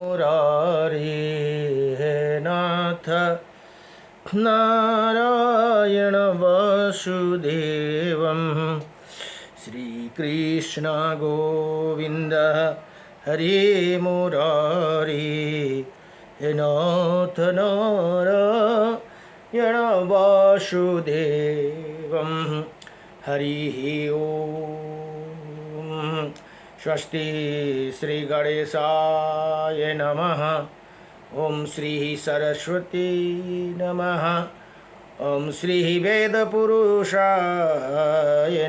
मुरारी हे नाथ नारायण वासुदेवं श्रीकृष्ण गोविंद हरे मुरारी हे नाथ नारायण वासुदेवं हरि ओम। स्वस्ति श्री गणेशाय नमः। ओम श्री सरस्वती नमः। ओम श्री वेदपुरुषाय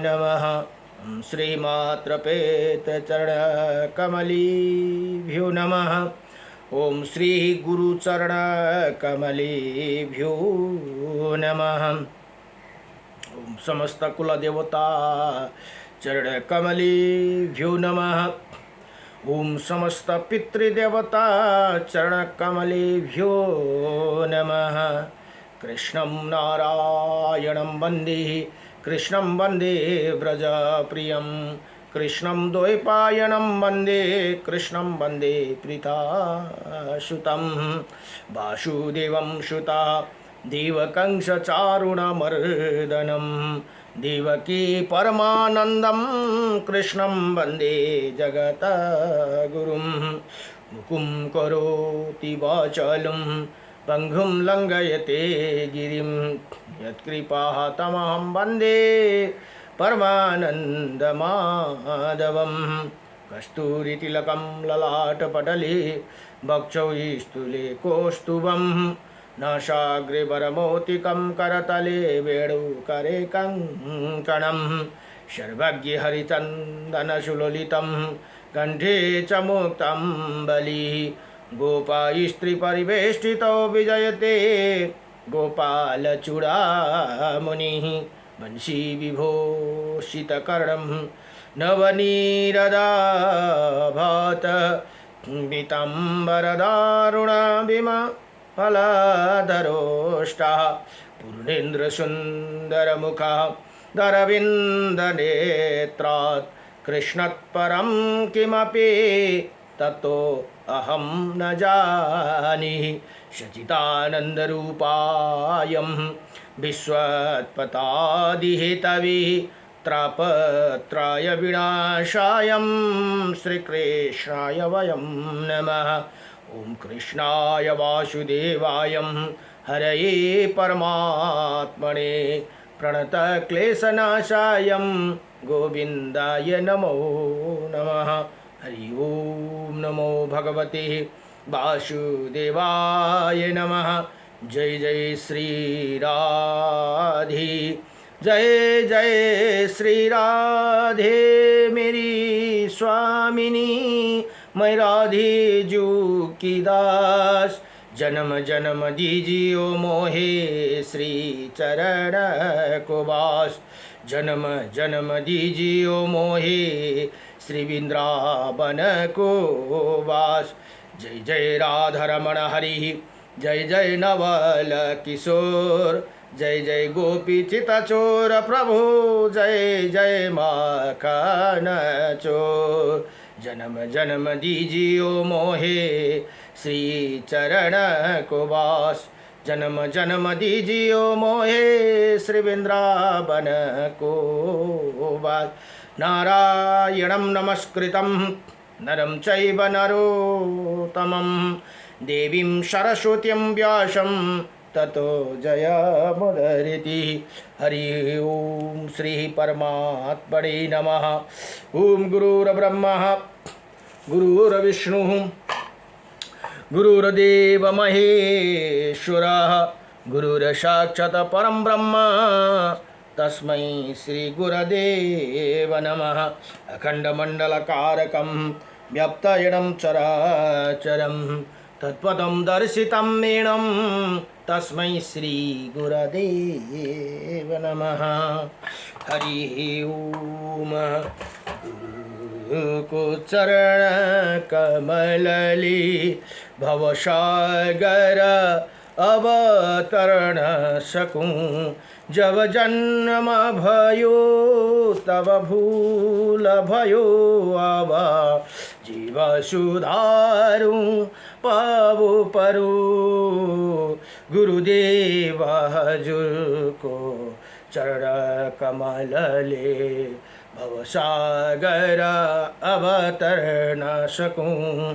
नमः। ओम श्री मातृपेतचरणकमलीभ्यो नमः। ओम श्री गुरुचरणकमलीभ्यो नमः। ओम समस्त कुल देवता चरण कमलीभ्यो नमः। ओम समस्त पितृदेवता चरण कमलीभ्यो नमः। कृष्णं नारायणं वन्दे कृष्णं वन्दे व्रजप्रियं कृष्णं द्वैपायनं वन्दे कृष्णं वन्दे प्रीतासुतं वासुदेवं सुता देवकंसचारुणमर्दनं देवकी परमानन्दं कृष्णं वन्दे जगद्गुरुं मुकुं करोति वाचालं पङ्गुं लङ्घयते गिरिं यत्कृपातमहं वन्दे परमानन्दमाधवं कस्तूरितिलकं ललाटपटले वक्षस्थले कौस्तुभं नासाग्रे वरमौक्तिकं करतले वेणुकरे कङ्कणं सर्वज्ञ हरिचन्दनसुललितं कण्ठे च मुक्तं बलि गोपास्त्रीपरिवेष्टितो विजयते गोपालचूडामुनिः वंशी विभूषितकर्णं नवनीरदाभात पीताम्बरदारुणाभिमा फलाधरोष्टः पूर्णेन्द्रसुन्दरमुखः दरविन्दनेत्रात् कृष्णात्परं किमपि ततो अहं न जानीहि सच्चिदानन्दरूपायं विश्वोत्पत्यादिहेतवे त्रापत्राय विनाशायं श्रीकृष्णाय वयं नमः। ओम कृष्णाय वासुदेवाय हरये परमात्मने प्रणतक्लेशनाशाय गोविन्दाय नमो नमः। हरि ओम नमो भगवते वासुदेवाय नमः। जय जय श्री राधे जय जय श्री राधे मेरी स्वामिनी मैं राधे जू की दास। जन्म जन्म दीजियो मोहे श्री चरण को वास। जन्म जन्म दीजियो मोहे श्री वृंदावन को वास। जय जय राधा रमण हरि जय जय नवल किशोर जय जय गोपी चितचोर प्रभु जय जय माखन चोर। जन्म जन्म दीजियो मोहे श्री चरण को वास। जन्म जन्म दीजियो मोहे श्री वृंदावन को वास। नारायणं नमस्कृतं नरं चैव नरोत्तमं देवीं सरस्वतीं व्यासं ततो जयमुदीरयति। हरि ओम श्री परमात्मने नमः। ओम गुरुर्ब्रह्मा गुरुर्विष्णुः गुरुर्देव महेश्वरः गुरुर्साक्षात् परं ब्रह्म तस्मै श्री गुरुदेव नमः। अखण्डमण्डलकारकं व्याप्तयनं चराचरं तत्पदं दर्शितं येनं तस्मै श्री गुरुदेव नमः। हरि ओम को चरण कमलली भवसागर अवतरण सकूं जब जन्म भयो तब भूल भयो आवा जीव सुधारू पावो परो गुरुदेव हजुरको चरण कमलले भवसागर अवतर्न सकूं।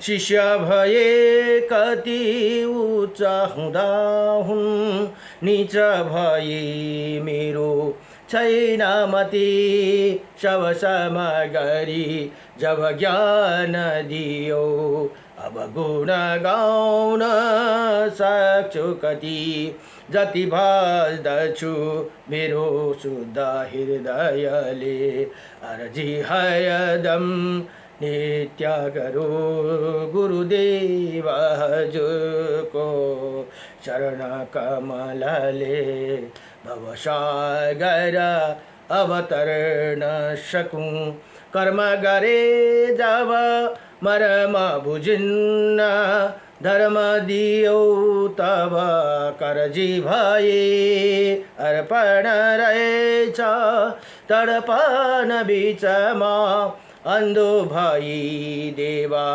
शिष्य भए कति उच्च हुँदा हुन्, नीच भए मेरो छैन मति। सब सम गरी जब ज्ञान दियो, अब गुण गाउन सक्छु कति। जति भज्दछु मेरो शुद्ध हृदयले, अर्जी हयदम नित्य गरो गुरुदेव हजुरको चरण कमलले भवसागर अवतर्न सकूं। कर्म गरे जब मर्म बुझिन्न, धर्म दियो तब करजी भए। अर्पण रहेछ तडपन बीचमा, अन्धो भई देवा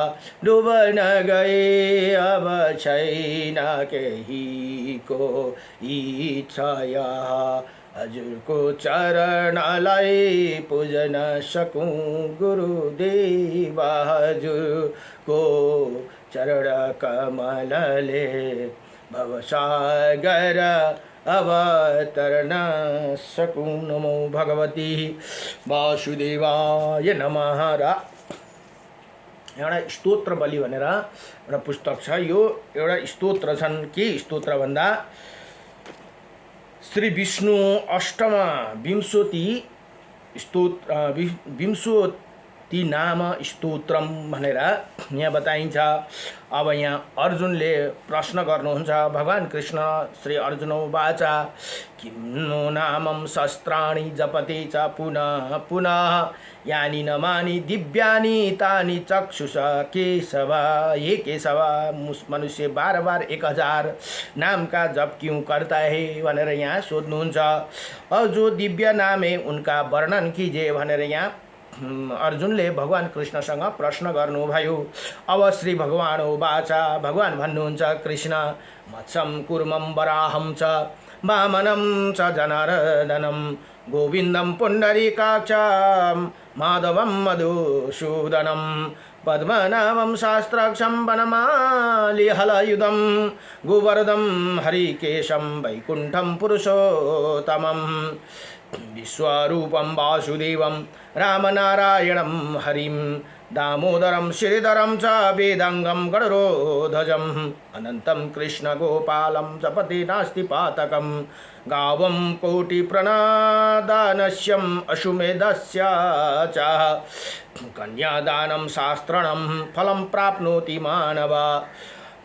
डुबन गए। अब छैन केहीको इच्छा, हजुरको चरणलाई पूजन सकूं। गुरुदेव हजुरको चरण कमलले भवसागर अवतर्न सकूं। नमो भगवती वासुदेवाय नमः। र एउटा स्तोत्र बलि भनेर एउटा पुस्तक छ। यो एउटा स्तोत्र छन्। के स्तोत्र भन्दा श्री विष्णु अष्टम विंशति नाम स्तोत्रम भनेर यहाँ बताइन्छ। अब यहाँ अर्जुनले प्रश्न गर्नुहुन्छ। भगवान कृष्ण श्री अर्जुन उवाच किं नो नामं शस्त्राणि जपते च पुनः पुनः, यानि नमानि दिव्यानि तानि चक्षुष केशव। हे केशव, मनुष्य बार बार 1000 नाम का जप क्यों करता है भनेर यहाँ सोध्नुहुन्छ। और जो दिव्य नाम है उनका वर्णन कीजिए भनेर यहाँ अर्जुनले भगवान कृष्णसँग प्रश्न गर्नुभयो। अब श्री भगवान उवाच, भगवान भन्नुहुन्छ कृष्ण, मत्स्यं कूर्मं वराहं च वामनं च जनार्दनं, गोविन्दं पुण्डरीकाक्षं माधवं मधुसूदनं, पद्मनाभं शास्त्राक्षं वनमाली हलयुधं, गोवर्धं हरिकेशं वैकुण्ठं पुरुषोत्तमं, विश्वरूपं वासुदेवं रामनारायणं हरिं, दामोदरं श्रीधरं च वेदांगं गणरोध्वजं, अनन्तं कृष्णगोपालं जपति नास्ति पातकं, गावं कोटिप्रणदानस्यम् अश्वमेधस्य च, कन्यादानं शास्त्रणं फलं प्राप्नोति मानव,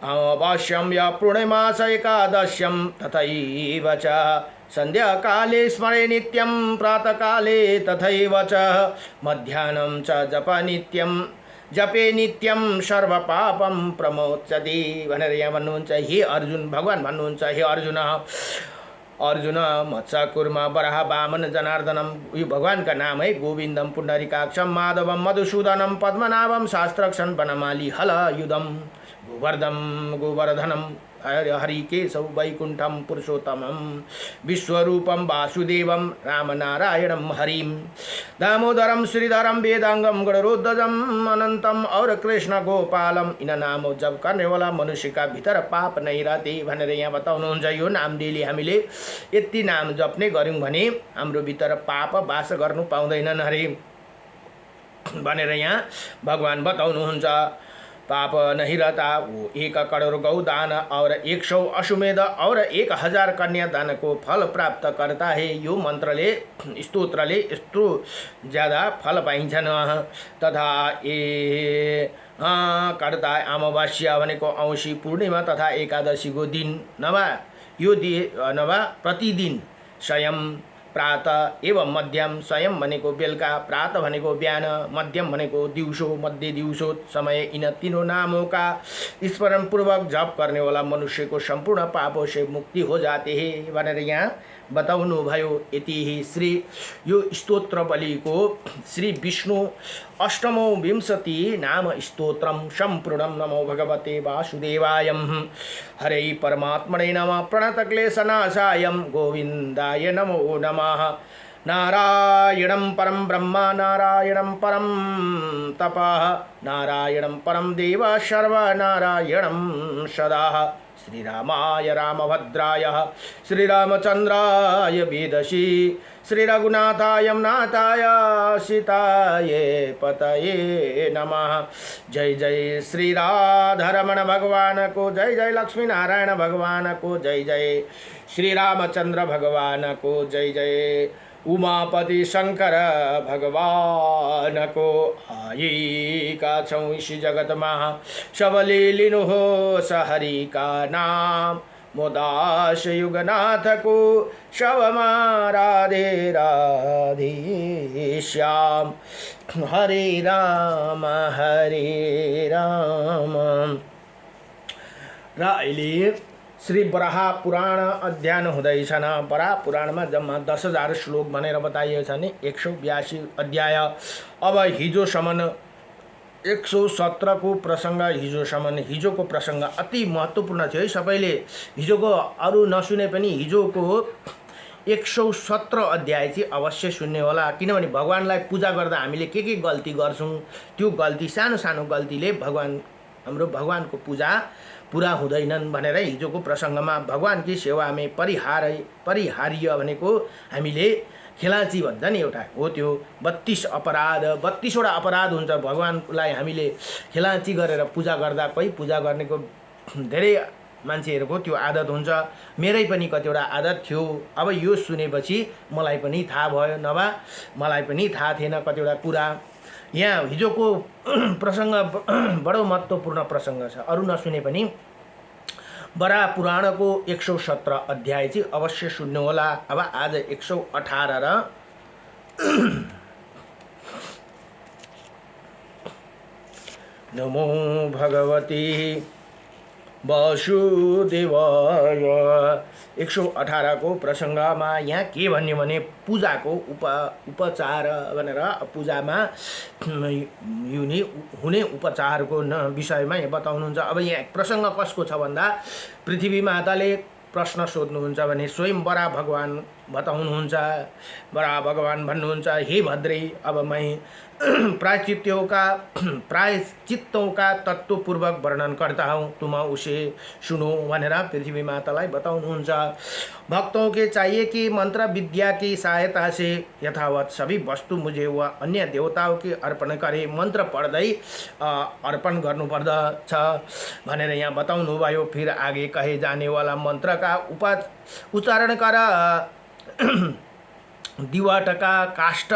अमावास्यां या पूर्णिमास एकादश्यं तथैव च, संध्याकाले स्मरे नित्यं प्रातःकाले तथैव च, मध्याह्नं च जपे नित्यं सर्वपापं प्रमोच्यति भनेर यहाँ भन्नुहुन्छ। हे अर्जुन, भगवान भन्नुहुन्छ, हे अर्जुन, अर्जुन मत्स्य कुर्म वराह वामन जनार्दनम, यो भगवानका नाम है। गोविन्दम पुण्डरीकाक्षम माधवम मधुसूदनम, पद्मनाभम शास्त्रक्षण वनमाली हलयुधम, गोवर्धनम हरिकेशौ वैकुण्ठं पुरुषोत्तमं, विश्वरूपं वासुदेवं रामनारायणं हरिं, दामोदरं श्रीधरं वेदांगम गणरोध्वजं, अनंतम और कृष्ण गोपालम। इन नामों जप करने वाला मनुष्य का भीतर पाप नहीं रहते भनेर यहाँ बताउनुहुन्छ। यो नाम डेली हामीले यति नाम जप्ने गऱ्यौँ भने हाम्रो भित्र पाप वास गर्नु पाउँदैनन् अरे भनेर यहाँ भगवान बताउनुहुन्छ। पाप नहीं रहता, वो 1 करोड़ गौ दान और 100 अश्वमेध और 1000 कन्या दान को फल प्राप्त करता है। यो मन्त्रले स्तोत्रले यस्तो ज्यादा फल पाइन्छन्। तथा करता अमावास्या भनेको औँसी पूर्णिमा तथा एकादशीको दिन नभा प्रतिदिन स्वयं प्रातः एवं मध्यम, स्वयं भनेको बेलुका, प्रातः भनेको बिहान, मध्यम भनेको दिउँसो, मध्य दिउँसो समय। इन तीनों नामों का स्मरण पूर्वक जप करने वाला मनुष्य को संपूर्ण पापों से मुक्ति हो जाते हैं भनेर यहाँ बताउनु भयो। यति ही श्री यो स्तोत्र बलिको श्री विष्णु अष्टमो विंशति नाम स्तोत्रम संपूर्णम। नमो भगवते वासुदेवाय, हरे परमात्मने नमः, प्रणतक्लेशनाशाय गोविंदाय नमो नमः। नारायणं परं ब्रह्म, नारायणं परं तपः, नारायणं परं देव, सर्वनारायणं सदा। श्रीरामाय रामभद्राय, श्रीरामचंद्राय वेदसी, श्रीरघुनाथाय नाथाय सीताय पतये नमः। जय जय श्री राधारमण भगवान को, जय जय लक्ष्मी नारायण भगवान को, जय जय श्री रामचंद्र भगवान को, जय जय उमापति शंकर भगवान को। आई का छौ इस जगत महा, सबले लिनु हो सहरी का नाम। मोदास युगनाथ को शवमा राधे राधे श्याम। हरे राम र अहिले श्री बराह पुराण अध्ययन हुँदैछन्। बराह पुराणमा जम्मा 10,000 श्लोक भनेर बताइएको छ नि, 182 अध्याय। अब हिजोसम्म 117 को प्रसङ्ग, हिजोको प्रसङ्ग अति महत्त्वपूर्ण थियो है। सबैले हिजोको अरू नसुने पनि हिजोको 117 अध्याय चाहिँ अवश्य सुन्ने होला। किनभने भगवानलाई पूजा गर्दा हामीले के गल्ती गर्छौँ, त्यो गल्ती सानो सानो गल्तीले हाम्रो भगवानको पूजा पूरा हुँदैनन् भनेर हिजोको प्रसङ्गमा भगवानकी सेवा में परिहार्य भनेको हामीले खेलाची भन्छ नि एउटा हो। त्यो 32वटा अपराध हुन्छ भगवानलाई हामीले खेलाची गरेर पूजा गर्दा। कोही पूजा गर्नेको धेरै मान्छेहरूको त्यो आदत हुन्छ, मेरै पनि कतिवटा आदत थियो। अब यो सुनेपछि मलाई पनि थाहा भयो, नभए मलाई पनि थाहा थिएन कतिवटा कुरा। यहाँ हिजोको प्रसङ्ग बडो महत्त्वपूर्ण प्रसङ्ग छ, अरू नसुने पनि बराह पुराणको 117 अध्याय चाहिँ अवश्य सुन्नु होला। अब आज 118 र नमो भगवती वासुदेवाय 118 को प्रसङ्गमा यहाँ के भन्यो भने पूजाको उपचार भनेर पूजामा हुने उपचारको विषयमा यहाँ बताउनुहुन्छ। अब यहाँ प्रसङ्ग कसको छ भन्दा पृथ्वी माताले प्रश्न सोध्नुहुन्छ भने स्वयं बराह भगवान बताउनुहुन्छ। बराह भगवान भन्नुहुन्छ, हे भद्रे, अब मैं प्रायश्चित्तों का तत्वपूर्वक वर्णन करता हूँ, तुम उसे सुनो भनेर पृथ्वी मातालाई बताउनुहुन्छ। भक्तों के चाहिए कि मंत्र विद्या की सहायता से यथावत सभी वस्तु मुझे व अन्य देवताओं की अर्पण करे। मंत्र पढ्दै अर्पण गर्नुपर्दछ भनेर यहाँ बताउनु भयो। फिर आगे कहे जाने वाला मंत्र का उच्चारण कर दीवाट का काष्ठ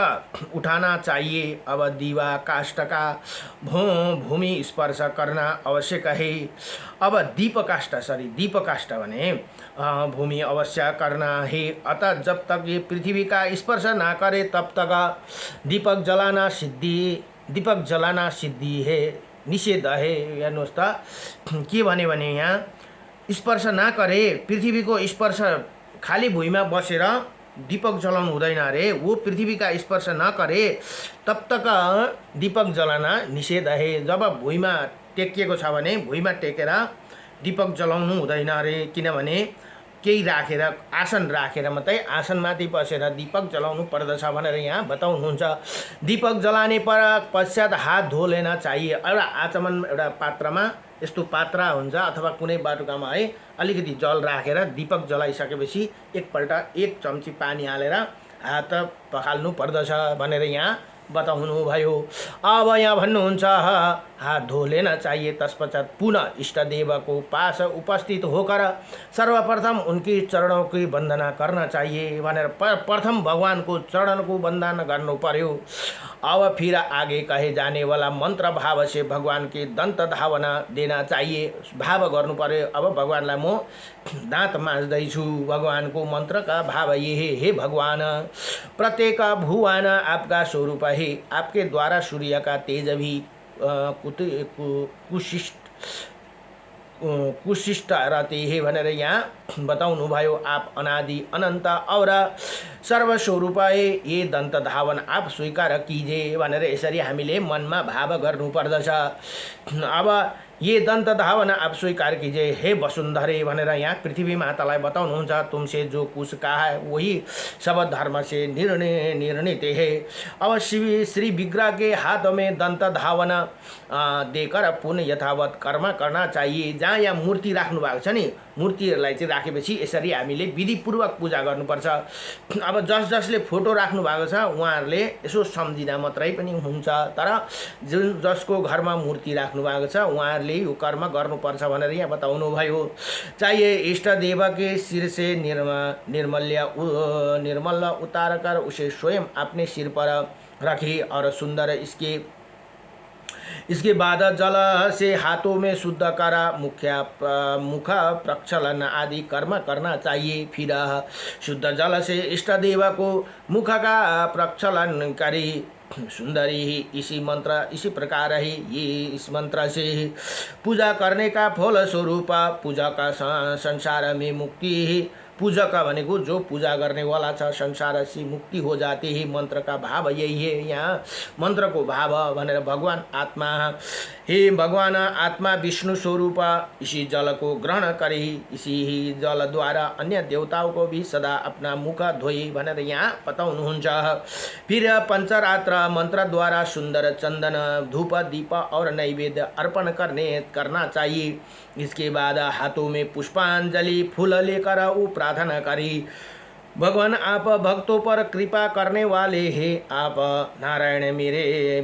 उठाना चाहिए। अब दीवा काष्ठ का भूमि स्पर्श करना आवश्यक है। अब दीप काष्ठ भने भूमि अवश्य करना है। अतः जब तक ये पृथ्वी का स्पर्श ना करे तब तक दीपक जलाना सिद्धि है, निषेध है। हेर्नुहोस् त के भने यहाँ स्पर्श ना करे, पृथ्वीको स्पर्श, खाली भुइँमा बसेर दीपक जलाउनु हुँदैन अरे। वो पृथ्वी का स्पर्श न करे तब तक दीपक जलाना निषेध है। जब भुइँमा टेकिएको छ भने भुइँमा टेकेर दीपक जलाउनु हुँदैन अरे। किनभने केही राखेर, आसन राखेर मात्रै आसनमाथि बसेर दीपक जलाउनु पर्दछ भनेर यहाँ बताउनुहुन्छ। दीपक जलाने पश्चात हात धो लेना चाहिए। एउटा आचमन, एउटा पात्रमा, यस्तो पात्रा हुन्छ अथवा कुनै बाटुकामा है, अलिकति जल राखेर दीपक जलाइसकेपछि एकपल्ट 1 चम्ची पानी हालेर हात पखाल्नु पर्दछ भनेर यहाँ बताउनुभयो। अब यहाँ भन्नुहुन्छ हात धो लेना चाहिए, तत्पश्चात पुनः इष्ट देव को पास उपस्थित होकर सर्वप्रथम उनकी चरणों की वंदना करना चाहिए भनेर प्रथम भगवान को चरण को वंदना गर्नु पर्यो। अब फिर आगे कहे जाने वाला मंत्र भाव से भगवान के दंत धावना देना चाहिए, भाव गर्नु पर्यो। अब भगवानलाई म दाँत माझ्दैछु, भगवानको मंत्र का भाव ये है, हे भगवान प्रत्येक भुवन आपका स्वरूप है, आपके द्वारा सूर्य का तेज भी कुशिष्ट रहते हैं भनेर यहाँ बताउनुभयो। आप अनादि अनंत और सर्वस्वरूप है, ये दंत धावन आप स्वीकार कीजिए भनेर यसरी हामीले मनमा भाव गर्नुपर्दछ। अब ये दंत धावन आप स्वीकार कीजिए हे वसुंधरे भनेर यहाँ पृथ्वी मातालाई बताउनुहुन्छ। तुमसे जो कुछ कहा है वही सब धर्म से निर्णित है। अब श्री विग्रह के हाथ में दंत धावन देकर पुनः यथावत कर्म करना चाहिए। जहाँ यहाँ मूर्ति राख्नु भएको छ नि, मूर्तिहरूलाई चाहिँ राखेपछि यसरी हामीले विधिपूर्वक पूजा गर्नुपर्छ। अब जसले फोटो राख्नु भएको छ उहाँहरूले यसो सम्झिँदा मात्रै पनि हुन्छ, तर जसको घरमा मूर्ति राख्नु भएको छ उहाँहरूले यो कर्म गर्नुपर्छ भनेर यहाँ बताउनुभयो। चाहिए इष्ट देव के सिर से निर्मल उतार कर उसे स्वयं अपने सिर पर रखे और सुंदर इसके बाद जल से हाथों में शुद्ध करा मुख प्रक्षालन आदि कर्म करना चाहिए। फिर शुद्ध जल से इष्ट देव को मुख का प्रक्षालन करी सुंदरी ही इसी प्रकार ही ये इस मंत्र से पूजा करने का फल स्वरूप पूजा का संसार में मुक्ति ही। पूजक भनेको जो पूजा गर्ने वाला छ, संसार से मुक्ति हो जाती है। मंत्र का भाव यही है। यहाँ मंत्र को भाव भनेर भगवान आत्मा, हे भगवान आत्मा विष्णु स्वरूप इसी जल को ग्रहण करे, इसी ही जल द्वारा अन्य देवताओं को भी सदा अपना मुख धोए भनेर यहाँ बताउनुहुन्छ। फिर पंचरात्र मंत्र द्वारा सुंदर चंदन धूप दीप और नैवेद्य अर्पण करना चाहिए। इसके बाद हाथों में पुष्पांजलि फूल लेकर वो प्रार्थना करी, भगवान आप भक्तों पर कृपा करने वाले हैं, आप नारायण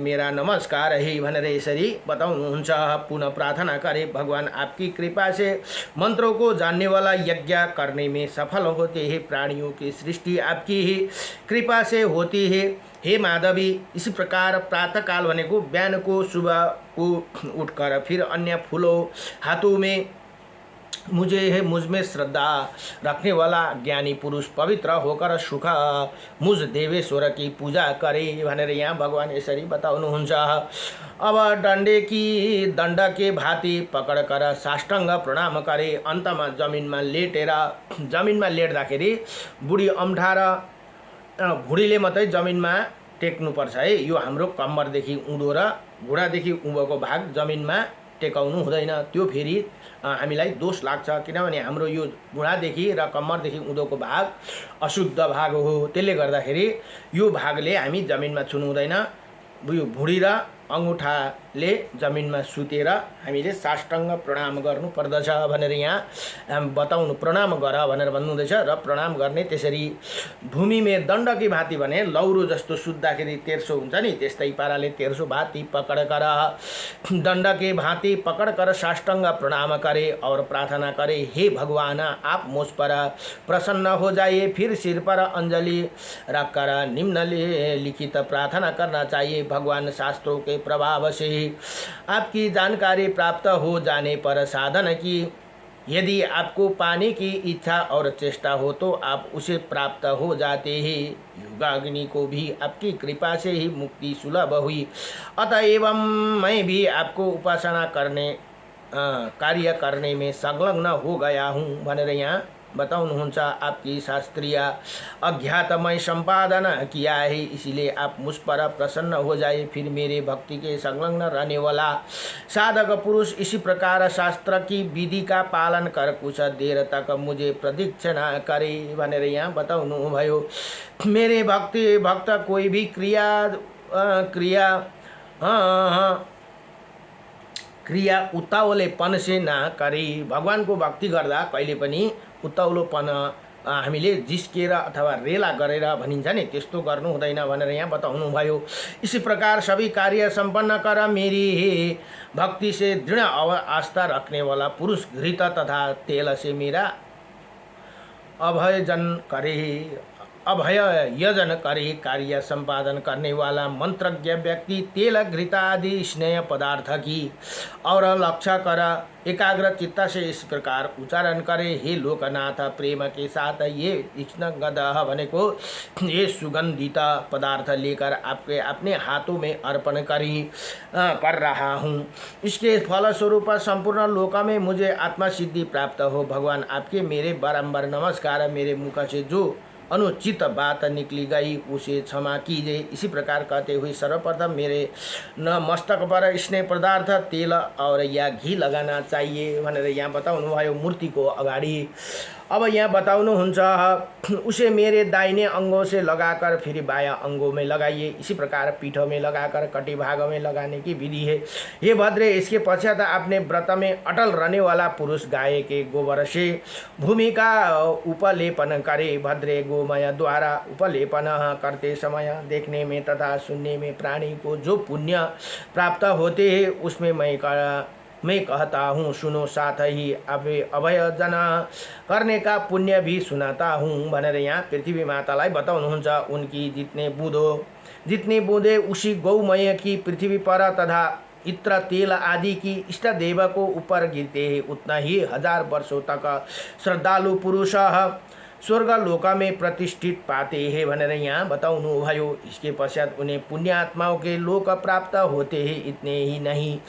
मेरा नमस्कार है भनेर यसरी बताउनुहुन्छ। पुनः प्रार्थना करे, भगवान आपकी कृपा से मंत्रों को जानने वाला यज्ञ करने में सफल होते हैं, प्राणियों की सृष्टि आपकी ही कृपा से होती है। हे माधवी, इस प्रकार प्रातःकाल भनेको बिहान को सुबह को उठकर फिर अन्य फूलों हाथों में मुझ में श्रद्धा रखने वाला ज्ञानी पुरुष पवित्र होकर सुख मुझ देवेश्वर की पूजा करे भनेर यहाँ भगवान यसरी बताउनुहुन्छ। अब दण्ड के भाती पकड़ कर साष्टांग प्रणाम करे, अन्तमा जमिनमा लेट्दाखेरि बुढी अम्ठार भुँडीले मात्रै जमिनमा टेक्नुपर्छ है। यो हाम्रो कम्मरदेखि उँधो र घुँडादेखि उँभोको भाग जमिनमा टेकाउनु हुँदैन, त्यो फेरि हामीलाई दोष लाग्छ, किनभने हाम्रो यो घुँडादेखि र कम्मरदेखि उँधोको भाग अशुद्ध भाग हो। त्यसले गर्दाखेरि यो भागले हामी जमिनमा छुनु हुँदैन। यो भुँडी र अंगूठाले जमिनमा सुतेर हामीले साष्टांग प्रणाम गर्नु पर्दछ भनेर यहाँ बताउनु, प्रणाम गर भनेर भन्नुहुँदैछ। र प्रणाम गर्ने त्यसरी भूमिमे दण्डकी भाती भने लौरो जस्तो सुत्दाखेरि तेर्सो हुन्छ नि, त्यस्तै पाराले तेर्सो भाती पकड़ कर दण्डके भाती पकड़ कर साष्टांग प्रणाम करे और प्रार्थना करे, हे भगवान आप मुझ पर प्रसन्न हो जाइए। फिर सिर पर अंजलि रखकर निम्नलिखित प्रार्थना करना चाहिए, भगवान शास्त्रों के प्रभाव से आपकी जानकारी प्राप्त हो जाने पर साधन की यदि आपको पाने की इच्छा और चेष्टा हो तो आप उसे प्राप्त हो जाते हैं। युगाग्नि को भी आपकी कृपा से ही मुक्ति सुलभ हुई, अतएव मैं भी आपको उपासना कार्य करने में संलग्न हो गया हूँ भनेर यहाँ बताउनुहुन्छ। आपकी शास्त्रीय अज्ञातमय संपादन किया है, इसलिए आप मुझ पर प्रसन्न हो जाए। फिर मेरे भक्ति के संलग्न रहने वाला साधक पुरुष इसी प्रकार शास्त्र की विधि का पालन कर कुछ देर तक मुझे प्रदक्षिणा करे भनेर यहाँ बताउनु भयो। मेरे भक्त कोई भी क्रिया उतावलेपन से ना करे, भगवान को भक्ति गर्दा कहिले पनि उताउलोपन हामीले जिस्केर अथवा रेला गरेर भनिन्छ नि त्यस्तो गर्नु हुँदैन भनेर यहाँ बताउनु भयो। इसी प्रकार सभी कार्य संपन्न कर मेरी भक्ति से दृढ़ आस्था रखने वाला पुरुष घृत तथा तेल से मेरा अभय यजन करे कार्य संपादन करने वाला मंत्रज्ञ व्यक्ति तेल घृत आदि स्नेह पदार्थ की और लक्ष्य कर एकाग्र चित्त से इस प्रकार उच्चारण करे, हे लोकनाथ प्रेम के साथ ये इष्णगदह भने को ये सुगंधित पदार्थ लेकर आपके अपने हाथों में अर्पण कर रहा हूँ। इसके फलस्वरूप संपूर्ण लोक में मुझे आत्मा सिद्धि प्राप्त हो। भगवान आपके मेरे बारंबार नमस्कार मेरे मुख से जो अनुचित बात निकली गई उसे क्षमा कीजिए। इसी प्रकार कहते हुए सर्वप्रथम मेरे न मस्तक पर स्नेह पदार्थ तेल और या घी लगाना चाहिए भनेर यहाँ बताउनु भयो मूर्तिको अगाडि। अब यहाँ बताउनुहुन्छ उसे मेरे दाहिने अंगों से लगाकर फिर बायां अंगों में लगाइए। इसी प्रकार पीठों में लगाकर कटी भागों में लगाने की विधि है। ये भद्रे, इसके पश्चात अपने व्रत में अटल रहने वाला पुरुष गाय के गोबर से भूमि का उपलेपन करे। भद्रे, गोमय द्वारा उपलेपन करते समय देखने में तथा सुनने में प्राणी को जो पुण्य प्राप्त होते हैं उसमें मैं कहता हूँ सुनो, साथ ही अभयजन करने का पुण्य भी सुनाता हूँ भनेर यहाँ पृथ्वी मातालाई बताउनुहुन्छ। उनकी जितनी बूंदे उसी गौमय की पृथ्वी पर तथा इत्र तेल आदि की इष्ट देव को ऊपर गिरते हैं उतना ही 1000 वर्षों तक श्रद्धालु पुरुष स्वर्ग लोक में प्रतिष्ठित पाते हैं भनेर यहाँ बताउनु भयो। इसके पश्चात उन्हें पुण्यात्माओं के लोक प्राप्त होते हैं। इतने ही नहीं,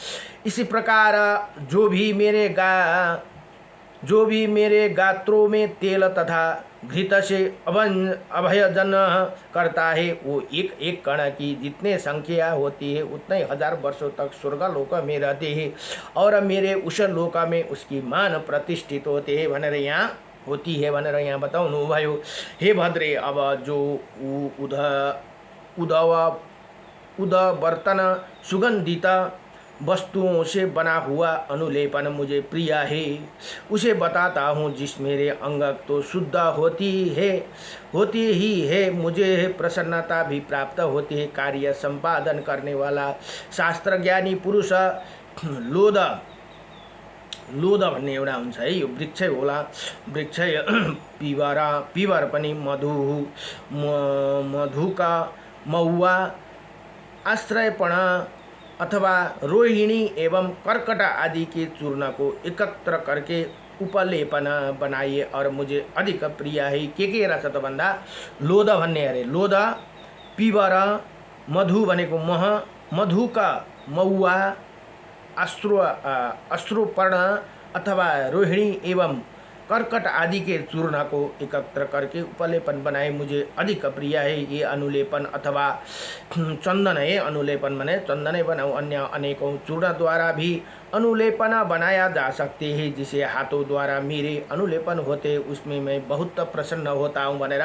इसी प्रकार जो भी मेरे गात्रों में तेल तथा घृत से अभयजन करता है वो एक एक कण की जितने संख्या होती है उतने 1000 वर्षों तक स्वर्ग लोक में रहते हैं और मेरे उस लोक में उसकी मान प्रतिष्ठित होते हैं भनेर यहाँ होती है भनेर यहाँ बताउनु भयो। हे भद्रे, अब जो उदवर्तन सुगंधित वस्तुओं से बना हुआ अनुलेपन मुझे प्रिय है उसे बताता हूँ। जिस मेरे अंग तो शुद्ध होती ही है मुझे प्रसन्नता भी प्राप्त होती है। कार्य संपादन करने वाला शास्त्र ज्ञानी पुरुष लोध भन्ने एउटा हुन्छ है, यो वृक्षै होला। वृक्ष पिवर पनि मधुका महुआ आश्रयपण अथवा रोहिणी एवं कर्कट आदि के चूर्ण को एकत्र करके उपलेपन बनाइए और मुझे अधिक प्रिय है। के रहेछ त भन्दा लोध भन्ने अरे लोध, पिवर, मधु भनेको मह, मधुका महुआ अश्रुपर्ण अथवा रोहिणी एवं कर्कट आदि के चूर्ण को एकत्र करके उपलेपन बनाए मुझे अधिक प्रिय है। ये अनुलेपन अथवा चंदन है। अनुलेपन माने चंदन बनाओ। अन्य अनेकों चूर्ण द्वारा भी अनुलेपन बनाया जा सकते हैं। जिसे हाथों द्वारा मेरे अनुलेपन होते उसमें मैं बहुत प्रसन्न होता हूँ भनेर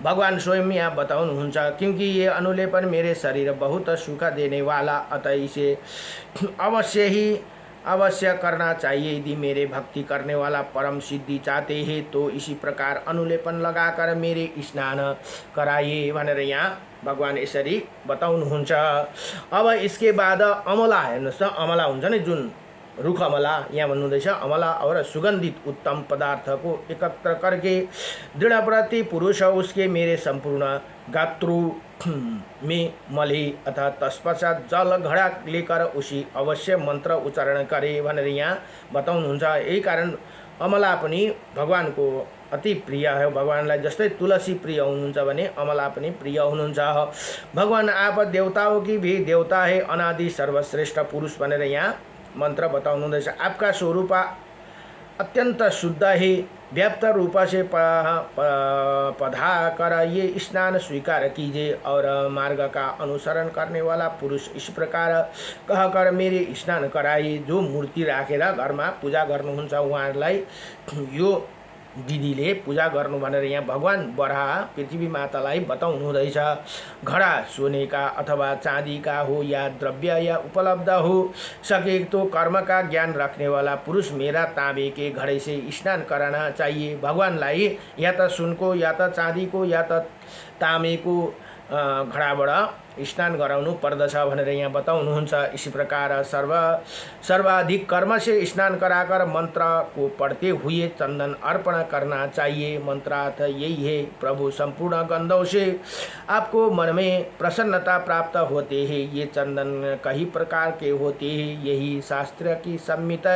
भगवान स्वयं यहाँ बताउनुहुन्छ। क्योंकि ये अनुलेपन मेरे शरीर बहुत सुख देने वाला, अतः इसे अवश्य करना चाहिए। यदि मेरे भक्ति करने वाला परम सिद्धि चाहते हैं तो इसी प्रकार अनुलेपन लगाकर मेरे स्नान कराइए भनेर यहाँ भगवान यसरी बताउनुहुन्छ। अब इसके बाद अमला हेर्नुहोस् त, अमला हुन्छ नि जुन रुख अमला, यहाँ भन्नुहुँदैछ अमला और सुगंधित उत्तम पदार्थ को एकत्र करके दृढ़व्रती पुरुष उसके मेरे संपूर्ण गात्रु में मले अथवा तत्पश्चात जल घड़ा लेकर उसी अवश्य मंत्र उच्चारण करे भनेर यहाँ बताउनुहुन्छ। यही कारण अमला पनि भगवानको अति प्रिय है। भगवानलाई जस्तै तुलसी प्रिय हुनुहुन्छ भने अमला पनि प्रिय हुनुहुन्छ। भगवान आप देवताओं की भी देवता है, अनादि सर्वश्रेष्ठ पुरुष भनेर यहाँ मंत्र बताउनुहुँदैछ। आपका स्वरूप अत्यंत शुद्ध है। व्याप्त रूप से पधा कर ये स्नान स्वीकार कीजिए और मार्ग का अनुसरण करने वाला पुरुष इस प्रकार कहकर मेरे स्नान कराइए। जो मूर्ति राखेर घरमा पूजा गर्नुहुन्छ उहाँहरूलाई यो विधिले पूजा गर्नु भनेर यहाँ भगवान बराह पृथ्वी मातालाई बताउनु हुँदैछ। घडा सोनेका अथवा चाँदीका हो या द्रव्य या उपलब्ध हो सके तो कर्म का ज्ञान रखने वाला पुरुष मेरा तांबे के घड़े से स्नान कराना चाहिए। भगवानलाई या त सुनको या त चाँदीको या त ताँबेको घडाबाट स्नान गराउनु पर्दछ भनेर यहाँ बताउनुहुन्छ। इसी प्रकार सर्वाधिक कर्म से स्नान कराकर मंत्र को पढ़ते हुए चंदन अर्पण करना चाहिए। मंत्रार्थ यही है, प्रभु संपूर्ण गंधों से आपको मन में प्रसन्नता प्राप्त होते हैं। ये चंदन कई प्रकार के होते हैं, यही शास्त्र की सम्मित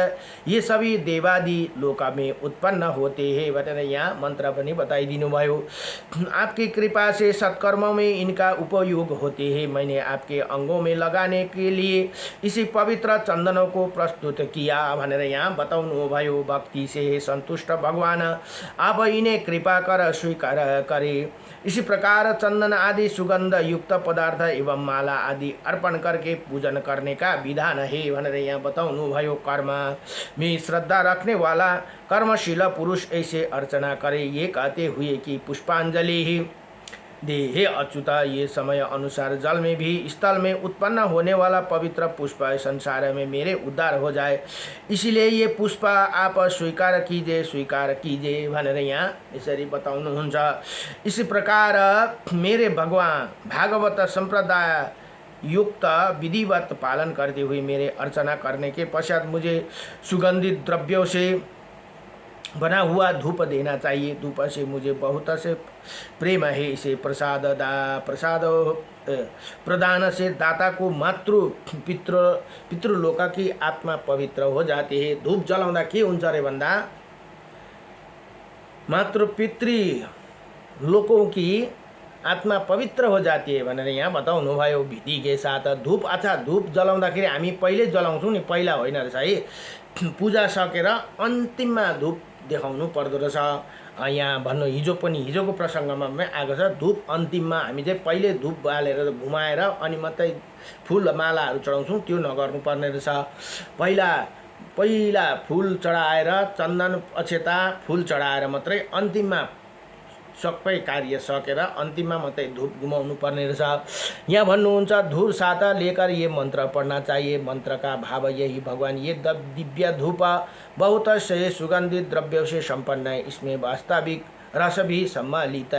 ये सभी देवादि लोक में उत्पन्न होते हैं भनेर यहाँ मंत्र पनि बताइदिनु भयो। आपकी कृपा से सत्कर्मों में इनका उपयोग होते हैं। मैंने आपके अंगों में लगाने के लिए इसी पवित्र चंदनों को प्रस्तुत किया भनेर यहाँ बताउनु भयो। भक्ति से संतुष्ट भगवान आप इन्हें कृपा कर स्वीकार करे। इसी प्रकार चंदन आदि सुगंध युक्त पदार्थ एवं माला आदि अर्पण करके पूजन करने का विधान है भनेर यहाँ बताउनु भयो। कर्म में श्रद्धा रखने वाला कर्मशील पुरुष ऐसे अर्चना करे, ये कहते हुए कि पुष्पांजलि ही दे। हे अच्युता, ये समय अनुसार जल में भी स्थल में उत्पन्न होने वाला पवित्र पुष्प संसार में मेरे उद्धार हो जाए, इसलिए ये पुष्प आप स्वीकार कीजिए भनेर यहाँ यसरी बताउनुहुन्छ। इसी प्रकार मेरे भगवान भागवत संप्रदाय युक्त विधिवत पालन करते हुए मेरे अर्चना करने के पश्चात मुझे सुगंधित द्रव्यों से बना हुआ धूप देना चाहिए। धूप से मुझे बहुत से प्रेम है। इसे प्रसाद प्रदान से दाता को पितृलोक की आत्मा पवित्र हो जाती है। धूप जलाउँदा के हुन्छ रे भन्दा मातृ पितृ लोकों की आत्मा पवित्र हो जाती है भनेर यहाँ बताउनु भयो। विधि के साथ धूप, अच्छा धूप जलाउँदाखेरि हामी पहिले जलाउँछौँ नि, पहिला होइन रहेछ है। पूजा सकेर अन्तिममा धूप देखाउनु पर्दो रहेछ। यहाँ भन्नु हिजोको प्रसङ्गमा पनि आएको छ। धूप अन्तिममा हामी चाहिँ पहिले धूप बालेर घुमाएर अनि मात्रै फुल मालाहरू चढाउँछौँ, त्यो नगर्नुपर्ने रहेछ। पहिला फुल चढाएर चन्दन अक्षता फुल चढाएर मात्रै अन्तिममा सबै कार्य सकेर अन्तिममा मात्रै धूप घुमाउनु पर्ने रहेछ। यहाँ भन्नुहुन्छ धूप साथ लेकर ये मंत्र पढ़ना चाहिए। मंत्र का भाव यही भगवान ये दिव्य धूप बहुत से सुगंधित द्रव्यों से संपन्न है, इसमें वास्तविक रस भी सम्मिलित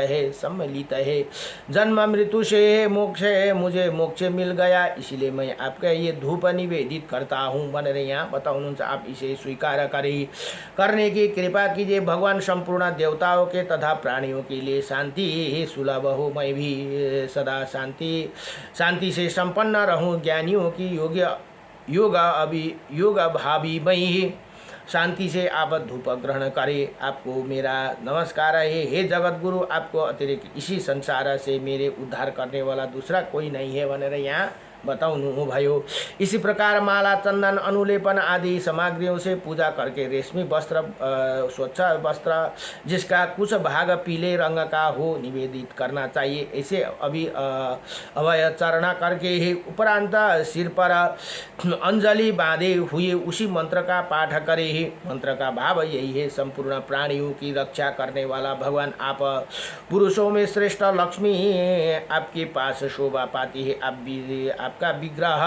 है। जन्म मृत्यु से मोक्ष है, मुझे मोक्ष मिल गया, इसलिए मैं आपका ये धूप निवेदित करता हूँ भनेर यहाँ बताउनुहुन्छ। आप इसे स्वीकार करने की कृपा कीजिए। भगवान संपूर्ण देवताओं के तथा प्राणियों के लिए शांति सुलभ हो, मैं भी सदा शांति से संपन्न रहूँ। ज्ञानियों की योग भावी मैं शांति से आप धूप ग्रहण करें। आपको मेरा नमस्कार है। हे जगत गुरु, आपको अतिरिक्त इसी संसार से मेरे उद्धार करने वाला दूसरा कोई नहीं है भनेर यहाँ बताउनु भयो। इसी प्रकार माला, चंदन, अनुलेपन आदि सामग्रियों से पूजा करके रेशमी वस्त्र, स्वच्छ वस्त्र जिसका कुछ भाग पीले रंग का हो निवेदित करना चाहिए। ऐसे अभय चरणा करके ही उपरांत सिर पर अंजलि बांधे हुए उसी मंत्र का पाठ करे ही। मंत्र का भाव यही है, संपूर्ण प्राणियों की रक्षा करने वाला भगवान आप पुरुषों में श्रेष्ठ लक्ष्मी आपके पास शोभा पाती है। आपका विग्रह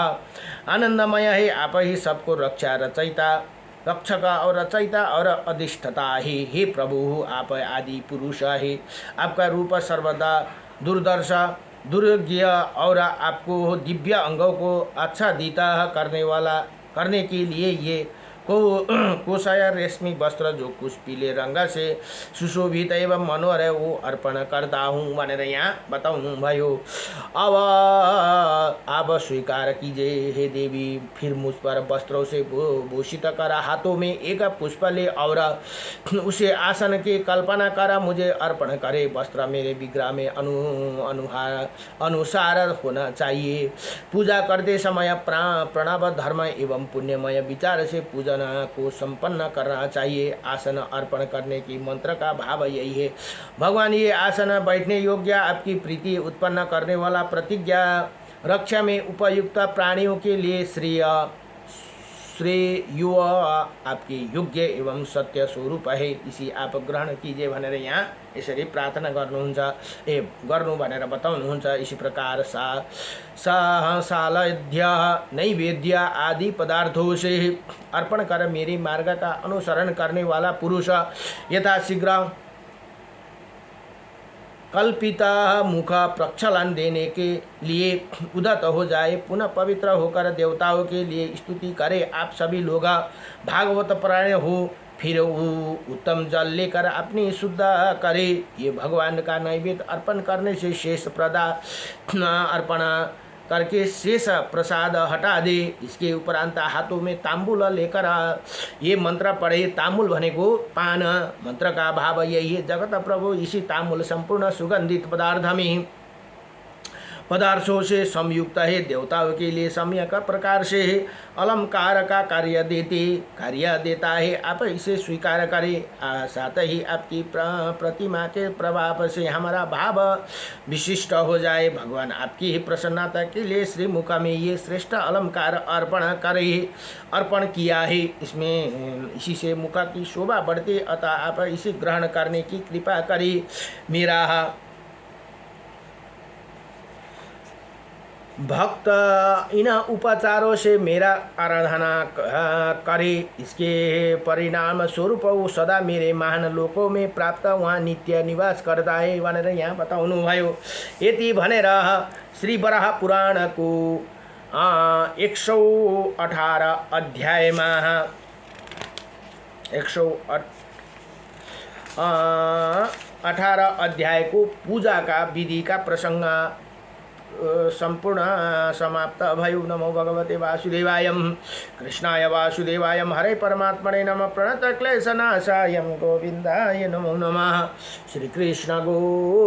आनंदमय है। आप ही सबको रक्षक और रचयिता और अधिष्ठता है। हे प्रभु, आप आदि पुरुष है। आपका रूप सर्वदा दुर्दर्श दुर्ज्ञ और आपको दिव्य अंगों को आच्छादित करने के लिए ये कोषाया रेशमी वस्त्र जो कुछ पीले रंग से सुशोभित एवं मनोहर है वो अर्पण करता हूँ भनेर यहाँ बताउनु भयो। अब आप स्वीकार कीजिए हे देवी। फिर मुझ पर वस्त्रों से भूषित कर हाथों में एक पुष्प ले और उसे आसन की कल्पना कर मुझे अर्पण करे। वस्त्र मेरे विग्रह में अनुसार होना चाहिए। पूजा करते समय प्रणव धर्म एवं पुण्यमय विचार से पूजा को संपन्न करना चाहिए। आसन अर्पण करने की मंत्र का भाव यही है, भगवान ये आसन बैठने योग्य, आपकी प्रीति उत्पन्न करने वाला, प्रतिज्ञा रक्षा में उपयुक्त, प्राणियों के लिए श्रेय श्रेय आपके योग्य एवं सत्य स्वरूप है, इसी आप ग्रहण कीजिए भनेर यहाँ यसरी प्रार्थना गर्नुहुन्छ गर्नु भनेर बताउनुहुन्छ। इसी प्रकार सालध्य नैवेद्य आदि पदार्थों से अर्पण कर मेरे मार्ग का अनुसरण करने वाला पुरुष यथाशीघ्र कल्पिता मुख प्रक्षालन देने के लिए उदत हो जाए, पुनः पवित्र होकर देवताओं के लिए स्तुति करे। आप सभी लोग भागवत परायण हो, फिर वो उत्तम जल लेकर अपनी शुद्ध करे। ये भगवान का नैवेद्य अर्पण करने से शेष अर्पण करके शेष प्रसाद हटा दे। इसके उपरांत हाथों में तांबूल लेकर ये मंत्र पढ़े। तांबूल भनेको पान, मंत्र का भाव यही है, जगत प्रभु इसी तांबूल संपूर्ण सुगंधित पदार्थों से संयुक्त है, देवताओं के लिए सम्यक प्रकार से अलंकार का कार्य देता है। आप इसे स्वीकार करें, साथ ही आपकी प्रतिमा के प्रभाव से हमारा भाव विशिष्ट हो जाए। भगवान आपकी ही प्रसन्नता के लिए श्रीमुख में ये श्रेष्ठ अलंकार अर्पण किया है। इसी से मुख की शोभा बढ़ती, अतः आप इसे ग्रहण करने की कृपा करें। मेरा भक्त इन उपचारों से मेरा आराधना करे, इसके परिणाम स्वरूप वो सदा मेरे महान लोकों में प्राप्त वहाँ नित्य निवास करता है भनेर यहाँ बताउनु भयो। यति भनेर श्री वराह पुराणको 118 अध्यायमा 118 अध्यायको पूजा का विधि का प्रसंग संपूर्ण समाप्त भयो। नमो भगवते वासुदेवाय कृष्णाय वासुदेवाय हरे परमात्मने नमः। प्रणत क्लेशनाशाय गोविंदाय नमो नमः। श्री कृष्ण गो